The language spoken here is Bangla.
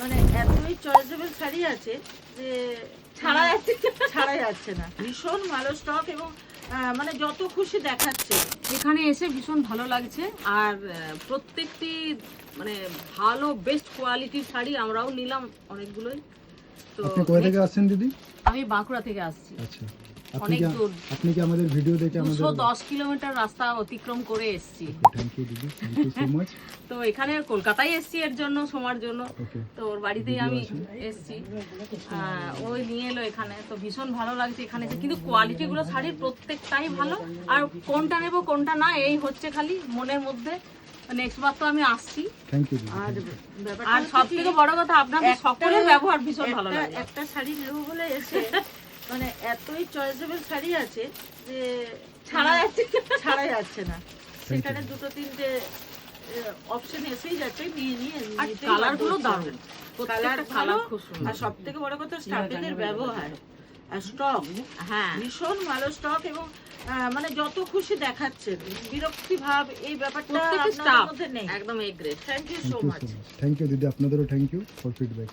মানে এতই চয়েসেবল শাড়ি আছে যে ছাড়া যাচ্ছে না। ভীষণ ভালো স্টক এবং মানে যত খুশি দেখাচ্ছে। এখানে এসে ভীষণ ভালো লাগছে। আর প্রত্যেকটি মানে ভালো বেস্ট কোয়ালিটির শাড়ি আমরাও নিলাম অনেকগুলোই। তো আপনি কোথা থেকে আসছেন দিদি? আমি বাঁকুড়া থেকে আসছি। আচ্ছা, আপনি অনেক কি দূর, আপনি কি আমাদের ভিডিও দেখে আমাদের 210 কিলোমিটার রাস্তা অতিক্রম করে এসেছি। থ্যাংক ইউ দিদি, থ্যাংক ইউ সো মাচ। তো এখানে কলকাতায় এসেছি এর জন্য, সময়ের জন্য। ওকে, তো ওর বাড়িতেই আমি এসেছি, ওই নিয়ে এলো এখানে। তো ভীষণ ভালো লাগছে এখানে এসে। কিন্তু কোয়ালিটিগুলো শাড়ির প্রত্যেকটাই ভালো। আর কোনটা নেব কোনটা না এই হচ্ছে খালি মনের মধ্যে। নেক্সট বার তো আমি আসছি। থ্যাংক ইউ দিদি। আর আর সব থেকে বড় কথা আপনাদের সকলের ব্যবহার ভীষণ ভালো লাগে। একটা শাড়ি নেব বলে এসে মানে এতই চয়েসেবল শাড়ি আছে যে ছাড়া যাচ্ছে না। সেখানে দুটো তিনটে অপশন এসেই যাচ্ছে, নিয়ে আর নিতেই কালারগুলো বাধ্য দারুণ, হচ্ছে। প্রত্যেকটা কালার খুব সুন্দর। আর সব থেকে বড় কথা স্টাফেদের ব্যবহার আর স্টক। হ্যাঁ, ভীষণ ভালো স্টক এবং মানে যত খুশি দেখাচ্ছে, বিরক্তি ভাব এই ব্যাপারটা প্রত্যেকটা আপনাদের স্টাফ মধ্যে নেই। একদম A grade. Thank you so thank you much. So much. Thank you দিদি, আপনাদেরও থ্যাংক ইউ ফর ফিডব্যাক।